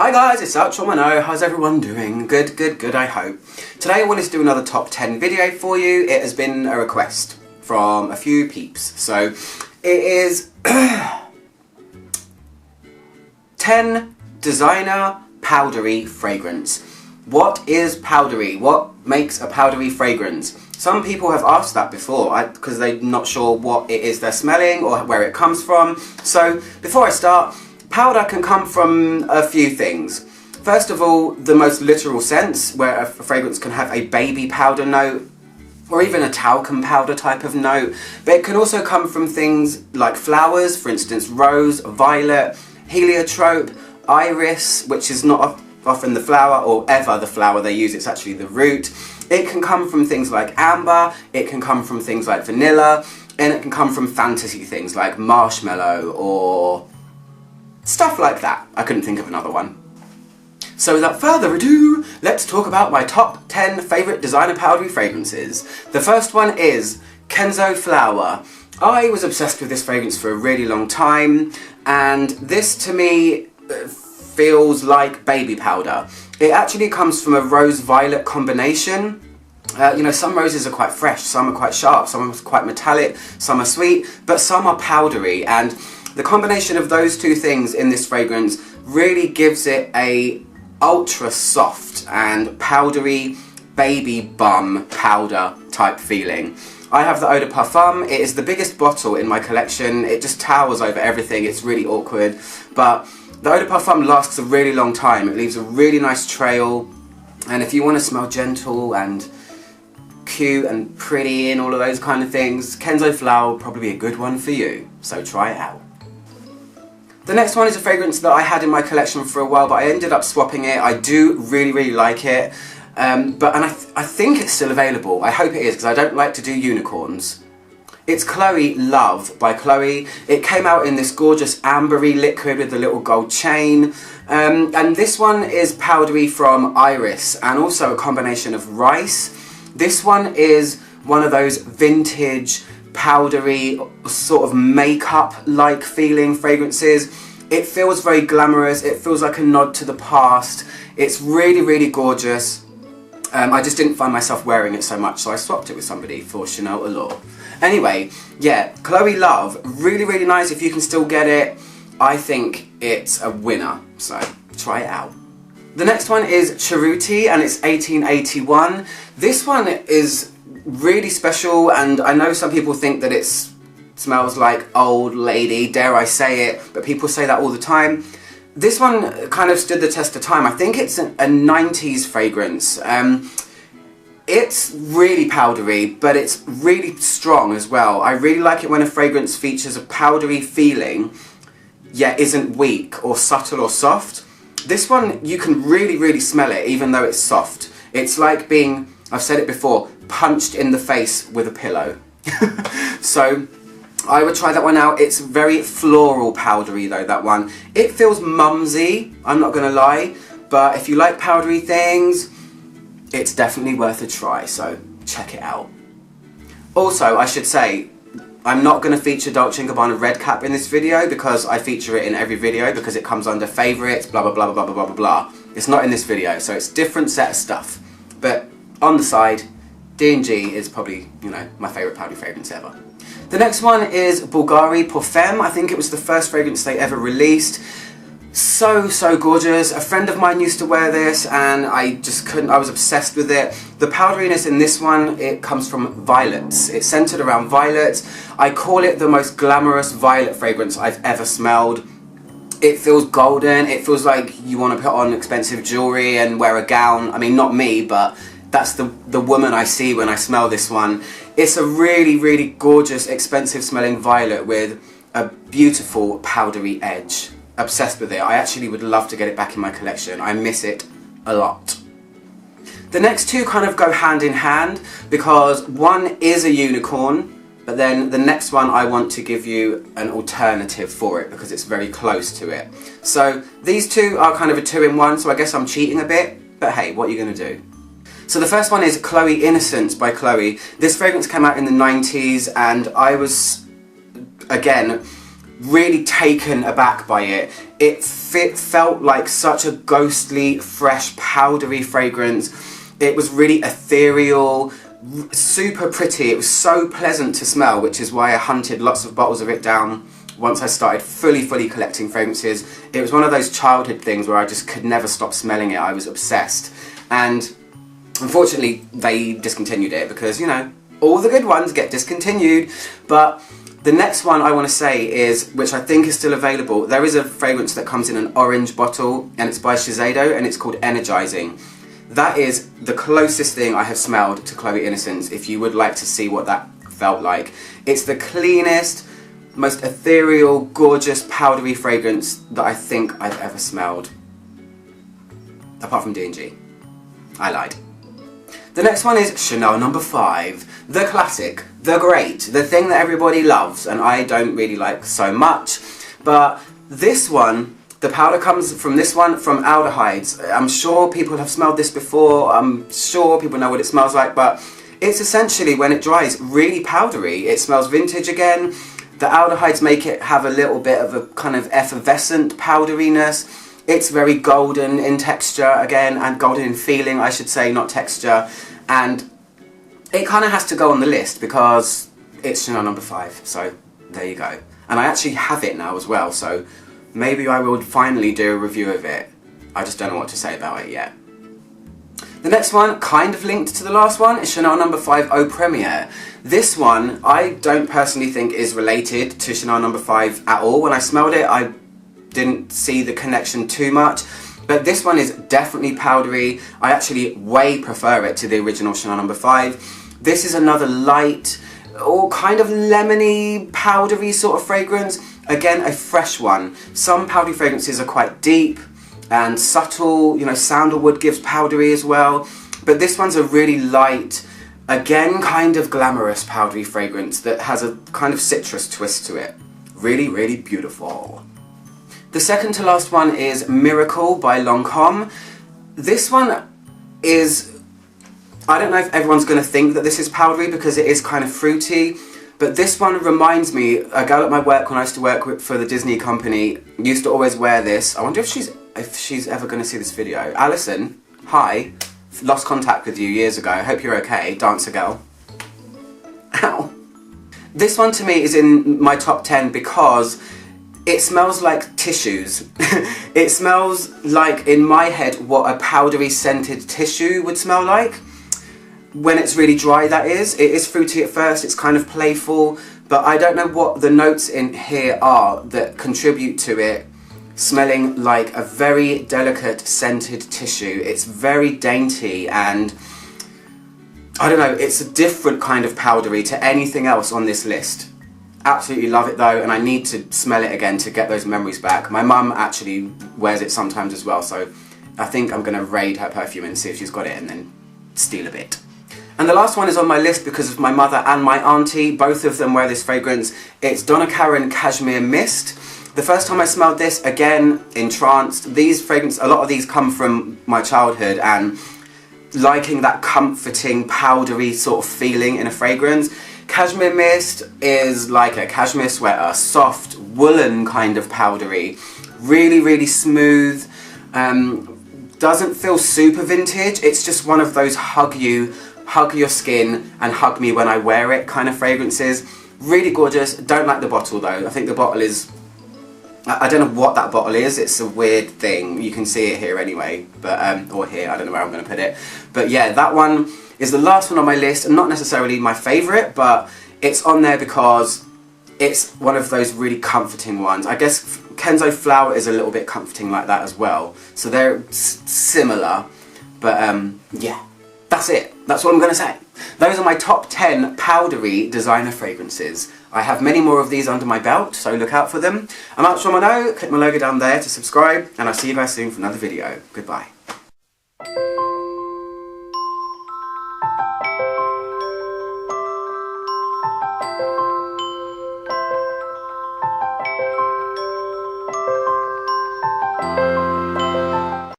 Hi guys, it's Mano. How's everyone doing? Good, I hope. Today I wanted to do another top 10 video for you. It has been a request from a few peeps. So it is 10 designer powdery fragrance. What is powdery? What makes a powdery fragrance? Some people have asked that before because they're not sure what it is they're smelling or where it comes from. So before I start, powder can come from a few things. First of all, the most literal sense, where a fragrance can have a baby powder note or even a talcum powder type of note. But it can also come from things like flowers, for instance rose, violet, heliotrope, iris, which is not often the flower or ever the flower they use, it's actually the root. It can come from things like amber, it can come from things like vanilla, and it can come from fantasy things like marshmallow or stuff like that. I couldn't think of another one. So without further ado, let's talk about my top 10 favourite designer powdery fragrances. The first one is Kenzo Flower. I was obsessed with this fragrance for a really long time, and this to me feels like baby powder. It actually comes from a rose-violet combination. You know, some roses are quite fresh, some are quite sharp, some are quite metallic, some are sweet, but some are powdery, and the combination of those two things in this fragrance really gives it a ultra soft and powdery baby bum powder type feeling. I have the Eau de Parfum. It is the biggest bottle in my collection. It just towers over everything. It's really awkward, but the Eau de Parfum lasts a really long time. It leaves a really nice trail, and if you want to smell gentle and cute and pretty and all of those kind of things, Kenzo Flower will probably be a good one for you, so try it out. The next one is a fragrance that I had in my collection for a while, but I ended up swapping it. I do really like it, I think it's still available. I hope it is, because I don't like to do unicorns. It's Chloe Love by Chloe. It came out in this gorgeous ambery liquid with a little gold chain. And this one is powdery from iris and also a combination of rice. This one is one of those vintage, powdery, sort of makeup-like feeling fragrances. It feels very glamorous. It feels like a nod to the past. It's really gorgeous. I just didn't find myself wearing it so much, so I swapped it with somebody for Chanel Allure. Anyway, yeah, Chloe Love, really nice. If you can still get it, I think it's a winner, so try it out. The next one is Cerruti, and it's 1881. This one is really special, and I know some people think that it smells like old lady, dare I say it, but people say that all the time. This one kind of stood the test of time. I think it's a 90s fragrance. It's really powdery, but it's really strong as well. I really like it when a fragrance features a powdery feeling, yet isn't weak or subtle or soft. This one, you can really smell it, even though it's soft. It's like being, I've said it before, punched in the face with a pillow. So I would try that one out. It's very floral powdery though, that one. It feels mumsy, I'm not gonna lie, but if you like powdery things, it's definitely worth a try, so check it out. Also, I should say, I'm not going to feature Dolce & Gabbana Red Cap in this video because I feature it in every video because it comes under favourites, blah blah blah blah blah blah blah blah. It's not in this video, so it's a different set of stuff. But on the side, D&G is probably, you know, my favourite powdery fragrance ever. The next one is Bulgari Femme. I think it was the first fragrance they ever released. So gorgeous. A friend of mine used to wear this and I just couldn't, I was obsessed with it. The powderiness in this one, it comes from violets. It's centered around violets. I call it the most glamorous violet fragrance I've ever smelled. It feels golden. It feels like you want to put on expensive jewelry and wear a gown. I mean, not me, but that's the woman I see when I smell this one. It's a really gorgeous, expensive smelling violet with a beautiful powdery edge. Obsessed with it. I actually would love to get it back in my collection. I miss it a lot. The next two kind of go hand in hand because one is a unicorn, but then the next one I want to give you an alternative for it because it's very close to it. So these two are kind of a two-in-one, so I guess I'm cheating a bit, but hey, what are you going to do? So the first one is Chloe Innocence by Chloe. This fragrance came out in the 90s and I was, again, really taken aback by it. It felt like such a ghostly, fresh, powdery fragrance. It was really ethereal, super pretty. It was so pleasant to smell, which is why I hunted lots of bottles of it down once I started fully collecting fragrances. It was one of those childhood things where I just could never stop smelling it. I was obsessed. And unfortunately, they discontinued it because, you know, all the good ones get discontinued. But the next one I want to say is, which I think is still available, there is a fragrance that comes in an orange bottle, and it's by Shiseido, and it's called Energizing. That is the closest thing I have smelled to Chloe Innocence, if you would like to see what that felt like. It's the cleanest, most ethereal, gorgeous, powdery fragrance that I think I've ever smelled. Apart from D&G. I lied. The next one is Chanel No. 5. The classic, the great, the thing that everybody loves, and I don't really like so much. But this one, the powder comes from this one, from aldehydes. I'm sure people have smelled this before, I'm sure people know what it smells like, but it's essentially, when it dries, really powdery. It smells vintage again. The aldehydes make it have a little bit of a kind of effervescent powderiness. It's very golden in texture again, and golden in feeling, I should say, not texture. And it kind of has to go on the list because it's Chanel No. 5, so there you go. And I actually have it now as well, so maybe I will finally do a review of it. I just don't know what to say about it yet. The next one, kind of linked to the last one, is Chanel No. 5 Eau Premiere. This one, I don't personally think is related to Chanel No. 5 at all. When I smelled it, I didn't see the connection too much. But this one is definitely powdery. I actually way prefer it to the original Chanel No. 5. This is another light, or kind of lemony, powdery sort of fragrance. Again, a fresh one. Some powdery fragrances are quite deep and subtle, you know, sandalwood gives powdery as well. But this one's a really light, again, kind of glamorous powdery fragrance that has a kind of citrus twist to it. Really, really beautiful. The second to last one is Miracle by Lancome. This one is, I don't know if everyone's going to think that this is powdery because it is kind of fruity, but this one reminds me, a girl at my work when I used to work for the Disney company used to always wear this. I wonder if she's ever going to see this video. Alison, hi. Lost contact with you years ago. I hope you're okay. Dancer girl. Ow. This one to me is in my top 10 because it smells like tissues. It smells like, in my head, what a powdery scented tissue would smell like. When it's really dry, that is. It is fruity at first, it's kind of playful, but I don't know what the notes in here are that contribute to it smelling like a very delicate scented tissue. It's very dainty, and I don't know, it's a different kind of powdery to anything else on this list. Absolutely love it though, and I need to smell it again to get those memories back. My mum actually wears it sometimes as well, so I think I'm going to raid her perfume and see if she's got it and then steal a bit. And the last one is on my list because of my mother and my auntie. Both of them wear this fragrance. It's Donna Karan Cashmere Mist. The first time I smelled this, again, entranced. These fragrances, a lot of these come from my childhood, and liking that comforting, powdery sort of feeling in a fragrance. Cashmere Mist is like a cashmere sweater, soft, woolen kind of powdery. Really, really smooth. Doesn't feel super vintage. It's just one of those hug your skin and hug me when I wear it kind of fragrances. Really gorgeous. Don't like the bottle though. I think the bottle is, I don't know what that bottle is. It's a weird thing. You can see it here anyway, but or here, I don't know where I'm going to put it. But yeah, that one is the last one on my list, and not necessarily my favourite, but it's on there because it's one of those really comforting ones. I guess Kenzo Flower is a little bit comforting like that as well, so they're similar, but yeah, that's it. That's what I'm going to say. Those are my top 10 powdery designer fragrances. I have many more of these under my belt, so look out for them. I'm out from click my logo down there to subscribe, and I'll see you guys soon for another video. Goodbye.